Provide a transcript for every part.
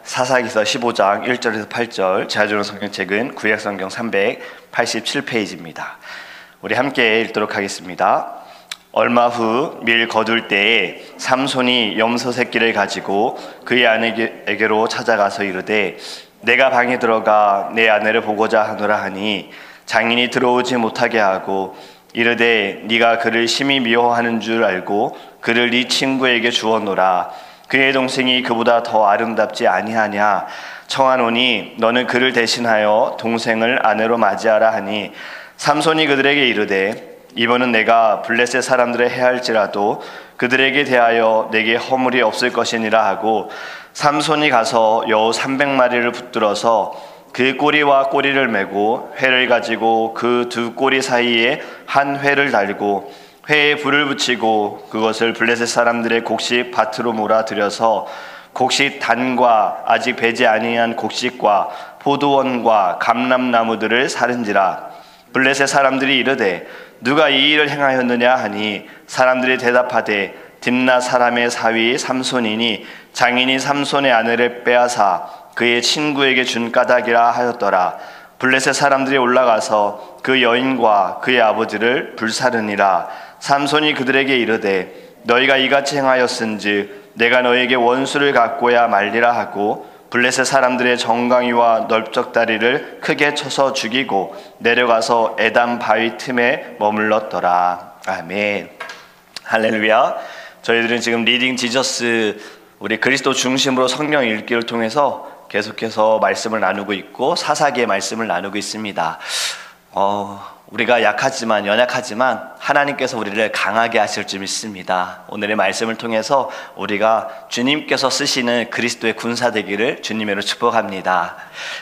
사사기서 15장 1절에서 8절, 제가 주는 성경책은 구약성경 387페이지입니다. 우리 함께 읽도록 하겠습니다. 얼마 후 밀 거둘 때에 삼손이 염소 새끼를 가지고 그의 아내에게로 찾아가서 이르되 내가 방에 들어가 내 아내를 보고자 하노라 하니 장인이 들어오지 못하게 하고 이르되 네가 그를 심히 미워하는 줄 알고 그를 네 친구에게 주었노라. 그의 동생이 그보다 더 아름답지 아니하냐. 청하노니 너는 그를 대신하여 동생을 아내로 맞이하라 하니 삼손이 그들에게 이르되 이번은 내가 블레셋 사람들을 해할지라도 그들에게 대하여 내게 허물이 없을 것이니라 하고 삼손이 가서 여우 300마리를 붙들어서 그 꼬리와 꼬리를 메고 회를 가지고 그 두 꼬리 사이에 한 회를 달고 회에 불을 붙이고 그것을 블레셋 사람들의 곡식 밭으로 몰아들여서 곡식 단과 아직 배지 아니한 곡식과 포도원과 감람나무들을 사른지라. 블레셋 사람들이 이르되 누가 이 일을 행하였느냐 하니 사람들이 대답하되 딥나 사람의 사위 삼손이니 장인이 삼손의 아내를 빼앗아 그의 친구에게 준 까닭이라 하였더라. 블레셋 사람들이 올라가서 그 여인과 그의 아버지를 불사르니라. 삼손이 그들에게 이르되 너희가 이같이 행하였은즉 내가 너에게 원수를 갖고야 말리라 하고 블레셋 사람들의 정강이와 넓적다리를 크게 쳐서 죽이고 내려가서 에담 바위 틈에 머물렀더라. 아멘. 할렐루야. 저희들은 지금 리딩 지저스, 우리 그리스도 중심으로 성경 읽기를 통해서 계속해서 말씀을 나누고 있고 사사기의 말씀을 나누고 있습니다. 우리가 약하지만 연약하지만 하나님께서 우리를 강하게 하실 줄 믿습니다. 오늘의 말씀을 통해서 우리가 주님께서 쓰시는 그리스도의 군사 되기를 주님으로 축복합니다.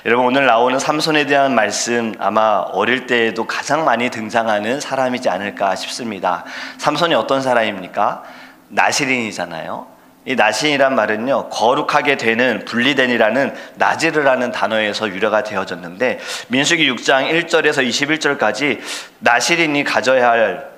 여러분, 오늘 나오는 삼손에 대한 말씀 아마 어릴 때에도 가장 많이 등장하는 사람이지 않을까 싶습니다. 삼손이 어떤 사람입니까? 나실인이잖아요. 이 나신이란 말은요, 거룩하게 되는, 분리된이라는 나지르라는 단어에서 유래가 되어졌는데 민수기 6장 1절에서 21절까지 나실인이 가져야 할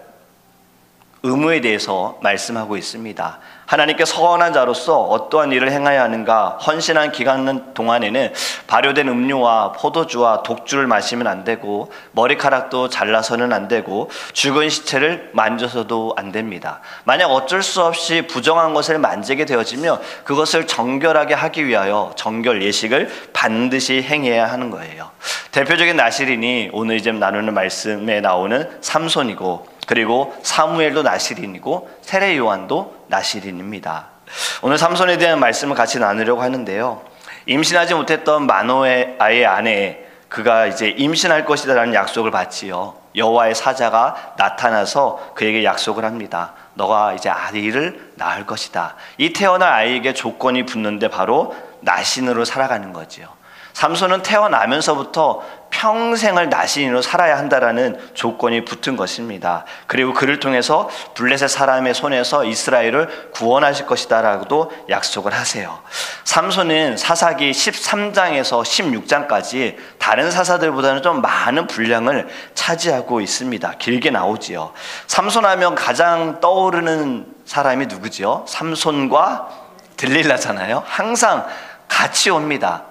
의무에 대해서 말씀하고 있습니다. 하나님께 서원한 자로서 어떠한 일을 행해야 하는가, 헌신한 기간 동안에는 발효된 음료와 포도주와 독주를 마시면 안 되고 머리카락도 잘라서는 안 되고 죽은 시체를 만져서도 안 됩니다. 만약 어쩔 수 없이 부정한 것을 만지게 되어지면 그것을 정결하게 하기 위하여 정결 예식을 반드시 행해야 하는 거예요. 대표적인 나실인이 오늘 이제 나누는 말씀에 나오는 삼손이고, 그리고 사무엘도 나실인이고 세례 요한도 나실인입니다. 오늘 삼손에 대한 말씀을 같이 나누려고 하는데요, 임신하지 못했던 마노아의 아내, 그가 이제 임신할 것이다라는 약속을 받지요. 여호와의 사자가 나타나서 그에게 약속을 합니다. 너가 이제 아이를 낳을 것이다. 이 태어날 아이에게 조건이 붙는데 바로 나신으로 살아가는 거지요. 삼손은 태어나면서부터 평생을 나신으로 살아야 한다라는 조건이 붙은 것입니다. 그리고 그를 통해서 블레셋 사람의 손에서 이스라엘을 구원하실 것이다 라고도 약속을 하세요. 삼손은 사사기 13장에서 16장까지 다른 사사들보다는 좀 많은 분량을 차지하고 있습니다. 길게 나오지요. 삼손하면 가장 떠오르는 사람이 누구지요? 삼손과 들릴라잖아요. 항상 같이 옵니다.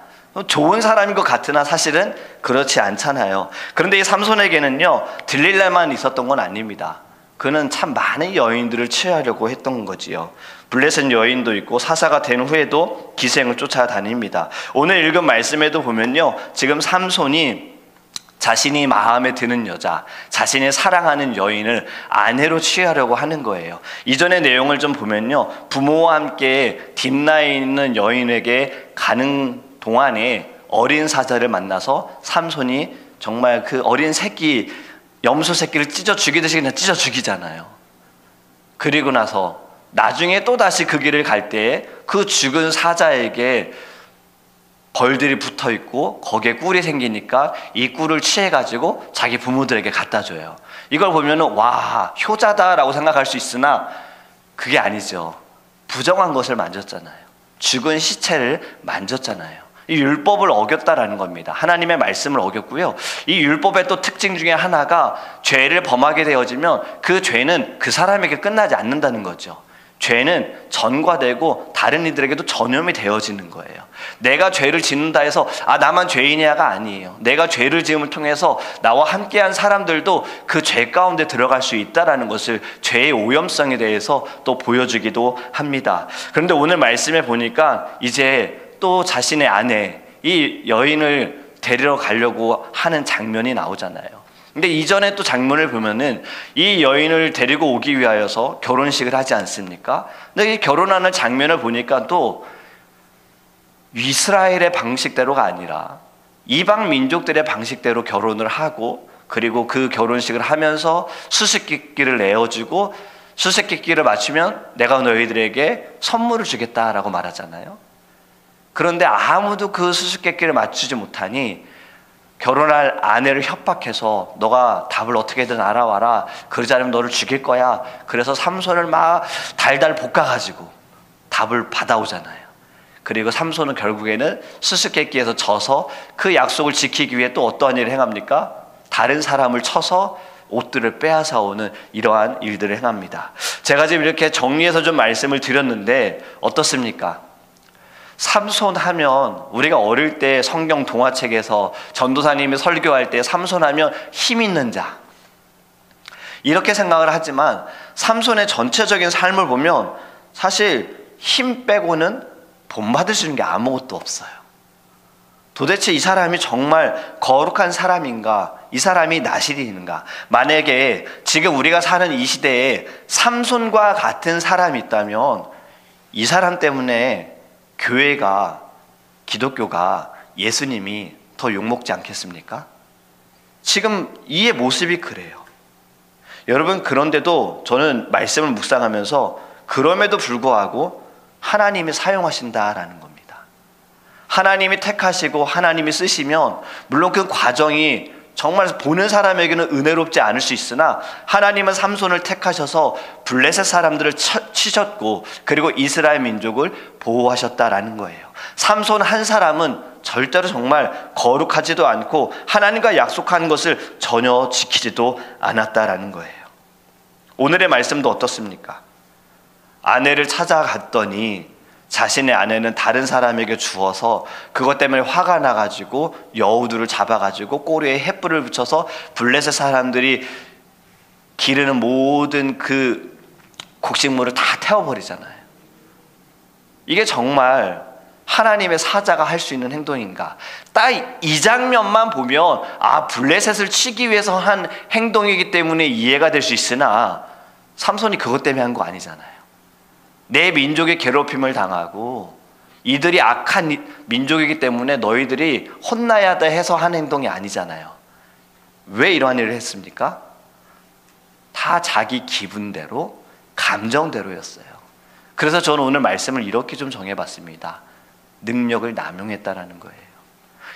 좋은 사람인 것 같으나 사실은 그렇지 않잖아요. 그런데 이 삼손에게는요, 들릴라만 있었던 건 아닙니다. 그는 참 많은 여인들을 취하려고 했던 거지요. 블레셋 여인도 있고 사사가 된 후에도 기생을 쫓아다닙니다. 오늘 읽은 말씀에도 보면요, 지금 삼손이 자신이 마음에 드는 여자, 자신이 사랑하는 여인을 아내로 취하려고 하는 거예요. 이전의 내용을 좀 보면요, 부모와 함께 딥나에 있는 여인에게 가는 동안에 어린 사자를 만나서 삼손이 정말 그 어린 새끼, 염소 새끼를 찢어 죽이듯이 그냥 찢어 죽이잖아요. 그리고 나서 나중에 또다시 그 길을 갈 때에 그 죽은 사자에게 벌들이 붙어 있고 거기에 꿀이 생기니까 이 꿀을 취해가지고 자기 부모들에게 갖다 줘요. 이걸 보면은 와, 효자다라고 생각할 수 있으나 그게 아니죠. 부정한 것을 만졌잖아요. 죽은 시체를 만졌잖아요. 이 율법을 어겼다라는 겁니다. 하나님의 말씀을 어겼고요. 이 율법의 또 특징 중에 하나가 죄를 범하게 되어지면 그 죄는 그 사람에게 끝나지 않는다는 거죠. 죄는 전과되고 다른 이들에게도 전염이 되어지는 거예요. 내가 죄를 짓는다 해서 나만 죄인이야가 아니에요. 내가 죄를 지음을 통해서 나와 함께한 사람들도 그 죄 가운데 들어갈 수 있다라는 것을 죄의 오염성에 대해서 또 보여주기도 합니다. 그런데 오늘 말씀에 보니까 이제 또 자신의 아내, 이 여인을 데리러 가려고 하는 장면이 나오잖아요. 근데 이전에 또 장면을 보면은 이 여인을 데리고 오기 위하여서 결혼식을 하지 않습니까? 근데 이 결혼하는 장면을 보니까 또 이스라엘의 방식대로가 아니라 이방 민족들의 방식대로 결혼을 하고, 그리고 그 결혼식을 하면서 수수께끼를 내어주고, 수수께끼를 맞추면 내가 너희들에게 선물을 주겠다라고 말하잖아요. 그런데 아무도 그 수수께끼를 맞추지 못하니 결혼할 아내를 협박해서 너가 답을 어떻게든 알아와라, 그러지 않으면 너를 죽일 거야. 그래서 삼손을 막 달달 볶아가지고 답을 받아오잖아요. 그리고 삼손은 결국에는 수수께끼에서 져서 그 약속을 지키기 위해 또 어떠한 일을 행합니까? 다른 사람을 쳐서 옷들을 빼앗아오는 이러한 일들을 행합니다. 제가 지금 이렇게 정리해서 좀 말씀을 드렸는데 어떻습니까? 삼손 하면, 우리가 어릴 때 성경 동화책에서 전도사님이 설교할 때 삼손 하면 힘 있는 자, 이렇게 생각을 하지만 삼손의 전체적인 삶을 보면 사실 힘 빼고는 본받을 수 있는 게 아무것도 없어요. 도대체 이 사람이 정말 거룩한 사람인가? 이 사람이 나실인가? 만약에 지금 우리가 사는 이 시대에 삼손과 같은 사람이 있다면 이 사람 때문에 교회가, 기독교가, 예수님이 더 욕먹지 않겠습니까? 지금 이의 모습이 그래요. 여러분, 그런데도 저는 말씀을 묵상하면서 그럼에도 불구하고 하나님이 사용하신다라는 겁니다. 하나님이 택하시고 하나님이 쓰시면 물론 그 과정이 정말 보는 사람에게는 은혜롭지 않을 수 있으나 하나님은 삼손을 택하셔서 블레셋 사람들을 치셨고, 그리고 이스라엘 민족을 보호하셨다라는 거예요. 삼손 한 사람은 절대로 정말 거룩하지도 않고 하나님과 약속한 것을 전혀 지키지도 않았다라는 거예요. 오늘의 말씀도 어떻습니까? 아내를 찾아갔더니 자신의 아내는 다른 사람에게 주어서 그것 때문에 화가 나가지고 여우들을 잡아가지고 꼬리에 횃불을 붙여서 블레셋 사람들이 기르는 모든 그 곡식물을 다 태워버리잖아요. 이게 정말 하나님의 사자가 할 수 있는 행동인가? 딱 이 장면만 보면 블레셋을 치기 위해서 한 행동이기 때문에 이해가 될 수 있으나 삼손이 그것 때문에 한 거 아니잖아요. 내 민족의 괴롭힘을 당하고 이들이 악한 민족이기 때문에 너희들이 혼나야 돼 해서 한 행동이 아니잖아요. 왜 이러한 일을 했습니까? 다 자기 기분대로, 감정대로였어요. 그래서 저는 오늘 말씀을 이렇게 좀 정해봤습니다. 능력을 남용했다라는 거예요.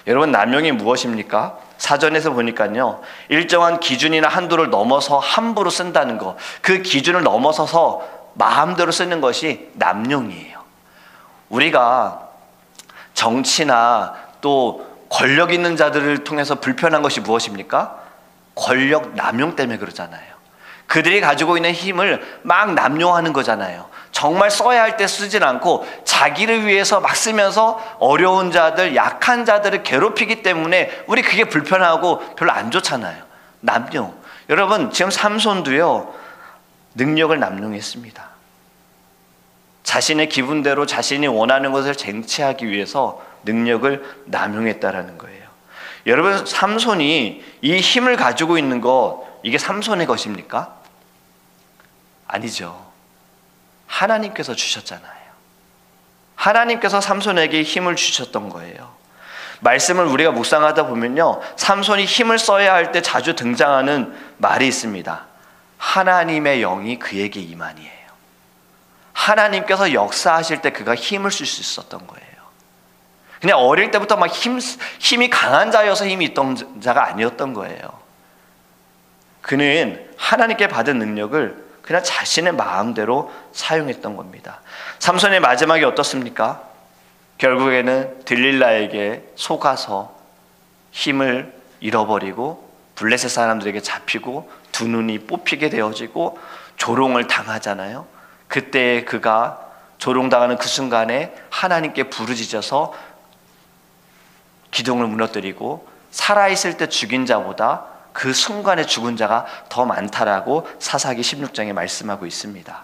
여러분, 남용이 무엇입니까? 사전에서 보니까요, 일정한 기준이나 한도를 넘어서 함부로 쓴다는 거, 그 기준을 넘어서서 마음대로 쓰는 것이 남용이에요. 우리가 정치나 또 권력 있는 자들을 통해서 불편한 것이 무엇입니까? 권력 남용 때문에 그러잖아요. 그들이 가지고 있는 힘을 막 남용하는 거잖아요. 정말 써야 할 때 쓰진 않고 자기를 위해서 막 쓰면서 어려운 자들, 약한 자들을 괴롭히기 때문에 우리 그게 불편하고 별로 안 좋잖아요. 남용. 여러분, 지금 삼손도요, 능력을 남용했습니다. 자신의 기분대로 자신이 원하는 것을 쟁취하기 위해서 능력을 남용했다라는 거예요. 여러분, 삼손이 이 힘을 가지고 있는 것, 이게 삼손의 것입니까? 아니죠. 하나님께서 주셨잖아요. 하나님께서 삼손에게 힘을 주셨던 거예요. 말씀을 우리가 묵상하다 보면요, 삼손이 힘을 써야 할 때 자주 등장하는 말이 있습니다. 하나님의 영이 그에게 임하니에요. 하나님께서 역사하실 때 그가 힘을 쓸 수 있었던 거예요. 그냥 어릴 때부터 막 힘이 강한 자여서 힘이 있던 자가 아니었던 거예요. 그는 하나님께 받은 능력을 그냥 자신의 마음대로 사용했던 겁니다. 삼손의 마지막이 어떻습니까? 결국에는 들릴라에게 속아서 힘을 잃어버리고 블레셋 사람들에게 잡히고 두 눈이 뽑히게 되어지고 조롱을 당하잖아요. 그때 그가 조롱당하는 그 순간에 하나님께 부르짖어서 기둥을 무너뜨리고 살아있을 때 죽인 자보다 그 순간에 죽은 자가 더 많다라고 사사기 16장에 말씀하고 있습니다.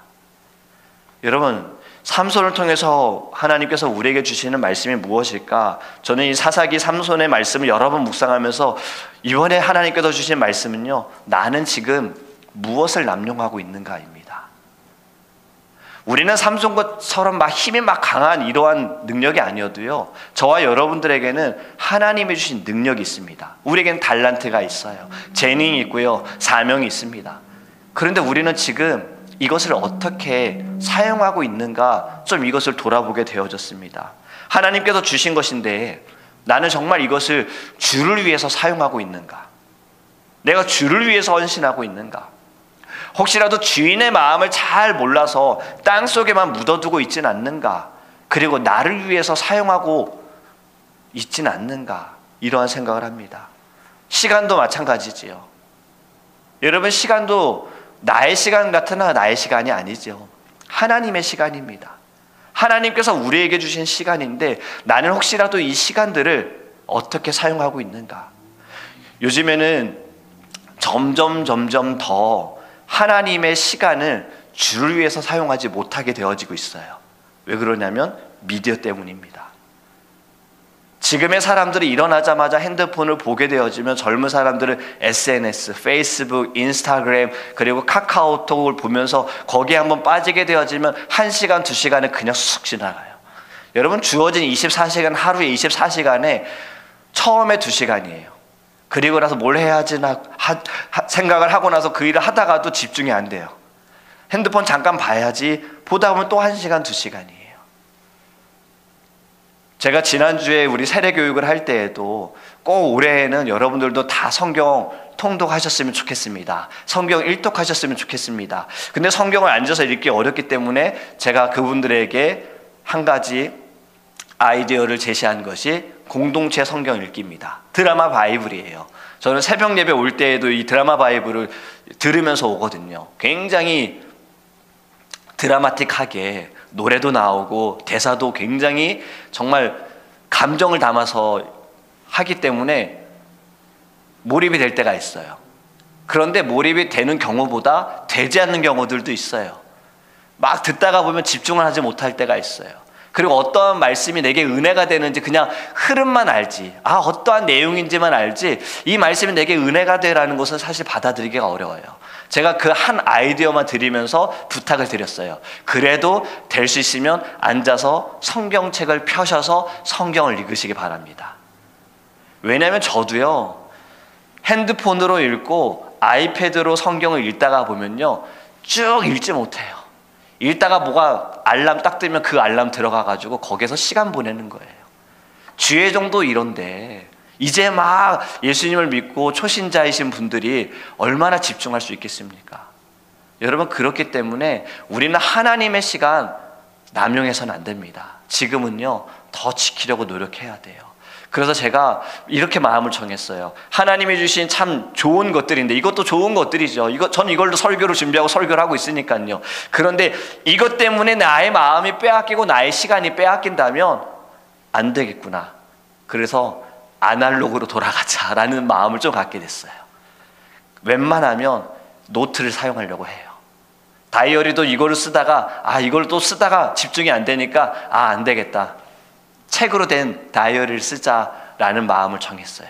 여러분, 삼손을 통해서 하나님께서 우리에게 주시는 말씀이 무엇일까? 저는 이 사사기 삼손의 말씀을 여러 번 묵상하면서 이번에 하나님께서 주신 말씀은요, 나는 지금 무엇을 남용하고 있는가입니다. 우리는 삼손처럼 막 힘이 막 강한 이러한 능력이 아니어도요, 저와 여러분들에게는 하나님이 주신 능력이 있습니다. 우리에게는 달란트가 있어요. 재능이 있고요, 사명이 있습니다. 그런데 우리는 지금 이것을 어떻게 사용하고 있는가, 좀 이것을 돌아보게 되어졌습니다. 하나님께서 주신 것인데 나는 정말 이것을 주를 위해서 사용하고 있는가? 내가 주를 위해서 헌신하고 있는가? 혹시라도 주인의 마음을 잘 몰라서 땅속에만 묻어두고 있진 않는가? 그리고 나를 위해서 사용하고 있진 않는가? 이러한 생각을 합니다. 시간도 마찬가지지요. 여러분, 시간도 나의 시간 같으나 나의 시간이 아니죠. 하나님의 시간입니다. 하나님께서 우리에게 주신 시간인데 나는 혹시라도 이 시간들을 어떻게 사용하고 있는가? 요즘에는 점점 더 하나님의 시간을 주를 위해서 사용하지 못하게 되어지고 있어요. 왜 그러냐면 미디어 때문입니다. 지금의 사람들이 일어나자마자 핸드폰을 보게 되어지면 젊은 사람들은 SNS, 페이스북, 인스타그램, 그리고 카카오톡을 보면서 거기에 한번 빠지게 되어지면 1시간, 2시간은 그냥 쑥 지나가요. 여러분, 주어진 24시간, 하루에 24시간에 처음에 2시간이에요. 그리고 나서 뭘 해야지 생각을 하고 나서 그 일을 하다가도 집중이 안 돼요. 핸드폰 잠깐 봐야지 보다 보면 또 1시간, 2시간이에요. 제가 지난주에 우리 세례교육을 할 때에도 꼭 올해에는 여러분들도 다 성경 통독하셨으면 좋겠습니다. 성경 일독하셨으면 좋겠습니다. 근데 성경을 앉아서 읽기 어렵기 때문에 제가 그분들에게 한 가지 아이디어를 제시한 것이 공동체 성경 읽기입니다. 드라마 바이블이에요. 저는 새벽 예배 올 때에도 이 드라마 바이블을 들으면서 오거든요. 굉장히 드라마틱하게 노래도 나오고 대사도 굉장히 정말 감정을 담아서 하기 때문에 몰입이 될 때가 있어요. 그런데 몰입이 되는 경우보다 되지 않는 경우들도 있어요. 막 듣다가 보면 집중을 하지 못할 때가 있어요. 그리고 어떠한 말씀이 내게 은혜가 되는지 그냥 흐름만 알지, 어떠한 내용인지만 알지 이 말씀이 내게 은혜가 되라는 것은 사실 받아들이기가 어려워요. 제가 그 한 아이디어만 드리면서 부탁을 드렸어요. 그래도 될 수 있으면 앉아서 성경책을 펴셔서 성경을 읽으시기 바랍니다. 왜냐하면 저도요, 핸드폰으로 읽고 아이패드로 성경을 읽다가 보면요, 쭉 읽지 못해요. 읽다가 뭐가 알람 딱 뜨면 그 알람 들어가가지고 거기서 시간 보내는 거예요. 주의종도 이런데 이제 막 예수님을 믿고 초신자이신 분들이 얼마나 집중할 수 있겠습니까? 여러분, 그렇기 때문에 우리는 하나님의 시간 남용해서는 안 됩니다. 지금은요, 더 지키려고 노력해야 돼요. 그래서 제가 이렇게 마음을 정했어요. 하나님이 주신 참 좋은 것들인데 이것도 좋은 것들이죠. 전 이걸로 설교를 준비하고 설교를 하고 있으니까요. 그런데 이것 때문에 나의 마음이 빼앗기고 나의 시간이 빼앗긴다면 안 되겠구나. 그래서 아날로그로 돌아가자라는 마음을 좀 갖게 됐어요. 웬만하면 노트를 사용하려고 해요. 다이어리도 이거를 쓰다가 이걸 또 쓰다가 집중이 안 되니까 안 되겠다. 책으로 된 다이어리를 쓰자라는 마음을 정했어요.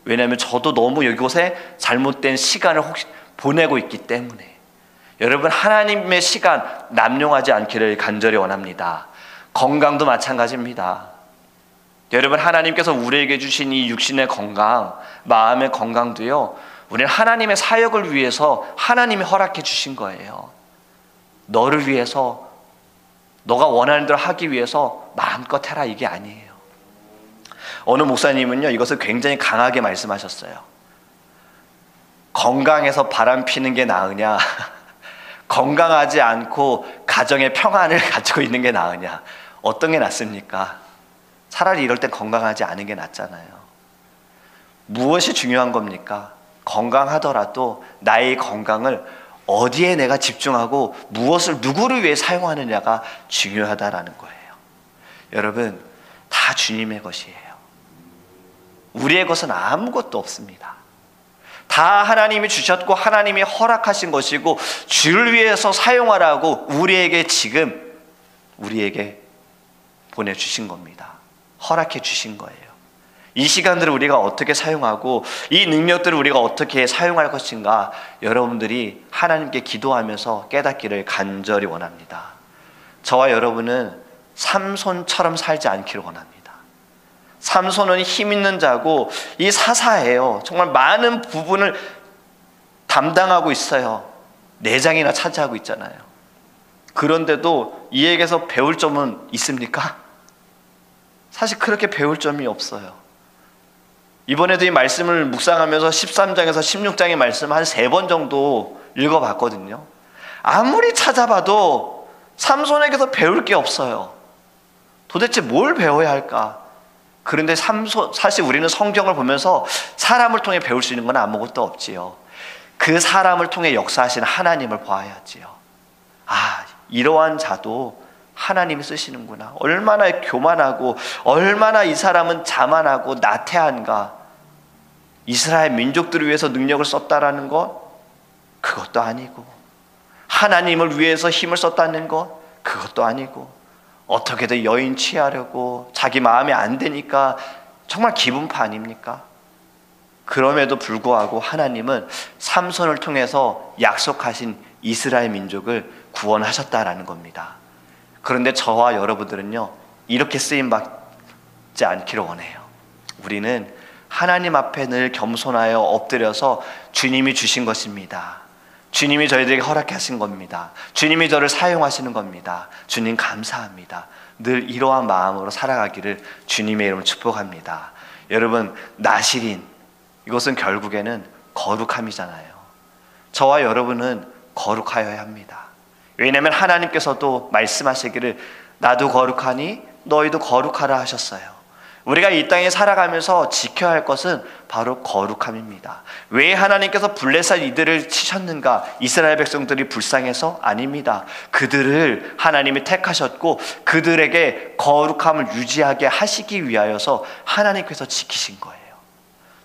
왜냐하면 저도 너무 이곳에 잘못된 시간을 혹시 보내고 있기 때문에. 여러분, 하나님의 시간 남용하지 않기를 간절히 원합니다. 건강도 마찬가지입니다. 여러분, 하나님께서 우리에게 주신 이 육신의 건강, 마음의 건강도요, 우리는 하나님의 사역을 위해서 하나님이 허락해 주신 거예요. 너를 위해서, 너가 원하는 대로 하기 위해서 마음껏 해라, 이게 아니에요. 어느 목사님은요, 이것을 굉장히 강하게 말씀하셨어요. 건강해서 바람 피는 게 나으냐, 건강하지 않고 가정의 평안을 가지고 있는 게 나으냐, 어떤 게 낫습니까? 차라리 이럴 땐 건강하지 않은 게 낫잖아요. 무엇이 중요한 겁니까? 건강하더라도 나의 건강을 어디에 내가 집중하고 무엇을 누구를 위해 사용하느냐가 중요하다라는 거예요. 여러분, 다 주님의 것이에요. 우리의 것은 아무것도 없습니다. 다 하나님이 주셨고 하나님이 허락하신 것이고 주를 위해서 사용하라고 우리에게 보내주신 겁니다. 허락해 주신 거예요. 이 시간들을 우리가 어떻게 사용하고 이 능력들을 우리가 어떻게 사용할 것인가, 여러분들이 하나님께 기도하면서 깨닫기를 간절히 원합니다. 저와 여러분은 삼손처럼 살지 않기를 원합니다. 삼손은 힘 있는 자고 이 사사예요. 정말 많은 부분을 담당하고 있어요. 내장이나 차지하고 있잖아요. 그런데도 이에게서 배울 점은 있습니까? 사실 그렇게 배울 점이 없어요. 이번에도 이 말씀을 묵상하면서 13장에서 16장의 말씀 한 3번 정도 읽어봤거든요. 아무리 찾아봐도 삼손에게서 배울 게 없어요. 도대체 뭘 배워야 할까? 그런데 사실 우리는 성경을 보면서 사람을 통해 배울 수 있는 건 아무것도 없지요. 그 사람을 통해 역사하시는 하나님을 봐야지요. 아, 이러한 자도 하나님이 쓰시는구나. 얼마나 교만하고 얼마나 이 사람은 자만하고 나태한가. 이스라엘 민족들을 위해서 능력을 썼다라는 것, 그것도 아니고, 하나님을 위해서 힘을 썼다는 것, 그것도 아니고, 어떻게든 여인 취하려고 자기 마음에 안 되니까 정말 기분파 아닙니까? 그럼에도 불구하고 하나님은 삼손을 통해서 약속하신 이스라엘 민족을 구원하셨다라는 겁니다. 그런데 저와 여러분들은요, 이렇게 쓰임받지 않기를 원해요. 우리는 하나님 앞에 늘 겸손하여 엎드려서 주님이 주신 것입니다. 주님이 저희들에게 허락하신 겁니다. 주님이 저를 사용하시는 겁니다. 주님 감사합니다. 늘 이러한 마음으로 살아가기를 주님의 이름으로 축복합니다. 여러분, 나실인, 이것은 결국에는 거룩함이잖아요. 저와 여러분은 거룩하여야 합니다. 왜냐하면 하나님께서도 말씀하시기를 나도 거룩하니 너희도 거룩하라 하셨어요. 우리가 이 땅에 살아가면서 지켜야 할 것은 바로 거룩함입니다. 왜 하나님께서 블레셋 이들을 치셨는가? 이스라엘 백성들이 불쌍해서? 아닙니다. 그들을 하나님이 택하셨고 그들에게 거룩함을 유지하게 하시기 위하여서 하나님께서 지키신 거예요.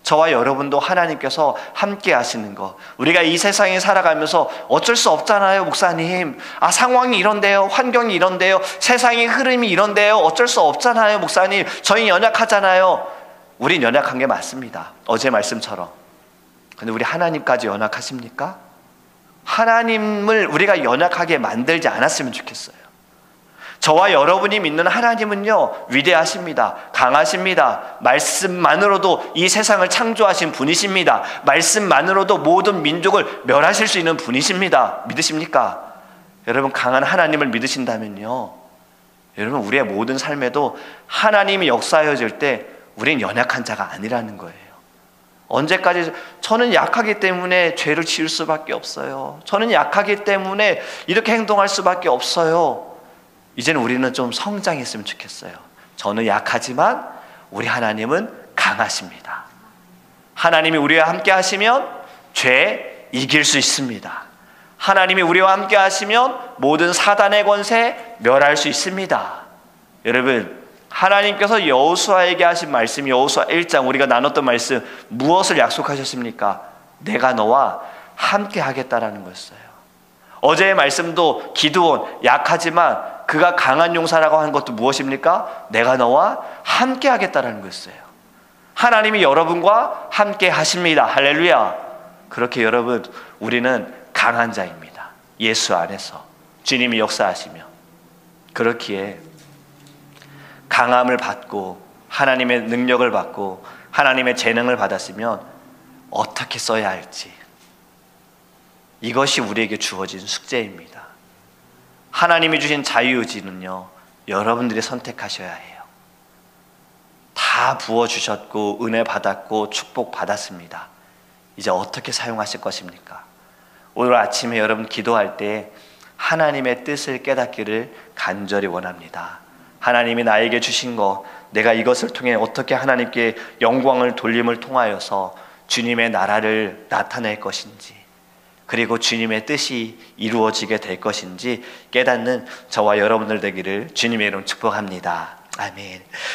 저와 여러분도 하나님께서 함께 하시는 것, 우리가 이 세상에 살아가면서 어쩔 수 없잖아요, 목사님. 아, 상황이 이런데요, 환경이 이런데요, 세상의 흐름이 이런데요, 어쩔 수 없잖아요, 목사님. 저희 연약하잖아요. 우린 연약한 게 맞습니다. 어제 말씀처럼. 근데 우리 하나님까지 연약하십니까? 하나님을 우리가 연약하게 만들지 않았으면 좋겠어요. 저와 여러분이 믿는 하나님은요, 위대하십니다. 강하십니다. 말씀만으로도 이 세상을 창조하신 분이십니다. 말씀만으로도 모든 민족을 멸하실 수 있는 분이십니다. 믿으십니까? 여러분, 강한 하나님을 믿으신다면요, 여러분, 우리의 모든 삶에도 하나님이 역사하여질 때 우린 연약한 자가 아니라는 거예요. 언제까지 저는 약하기 때문에 죄를 지을 수밖에 없어요. 저는 약하기 때문에 이렇게 행동할 수밖에 없어요. 이제는 우리는 좀 성장했으면 좋겠어요. 저는 약하지만 우리 하나님은 강하십니다. 하나님이 우리와 함께 하시면 죄 이길 수 있습니다. 하나님이 우리와 함께 하시면 모든 사단의 권세 멸할 수 있습니다. 여러분, 하나님께서 여호수아에게 하신 말씀, 여호수아 1장 우리가 나눴던 말씀, 무엇을 약속하셨습니까? 내가 너와 함께 하겠다라는 거였어요. 어제의 말씀도 기드온, 약하지만 그가 강한 용사라고 한 것도 무엇입니까? 내가 너와 함께 하겠다라는 거였어요. 하나님이 여러분과 함께 하십니다. 할렐루야. 그렇게 여러분, 우리는 강한 자입니다. 예수 안에서 주님이 역사하시며. 그렇기에 강함을 받고 하나님의 능력을 받고 하나님의 재능을 받았으면 어떻게 써야 할지, 이것이 우리에게 주어진 숙제입니다. 하나님이 주신 자유의지는요, 여러분들이 선택하셔야 해요. 다 부어주셨고 은혜 받았고 축복 받았습니다. 이제 어떻게 사용하실 것입니까? 오늘 아침에 여러분 기도할 때 하나님의 뜻을 깨닫기를 간절히 원합니다. 하나님이 나에게 주신 것, 내가 이것을 통해 어떻게 하나님께 영광을 돌림을 통하여서 주님의 나라를 나타낼 것인지, 그리고 주님의 뜻이 이루어지게 될 것인지 깨닫는 저와 여러분들 되기를 주님의 이름 축복합니다. 아멘.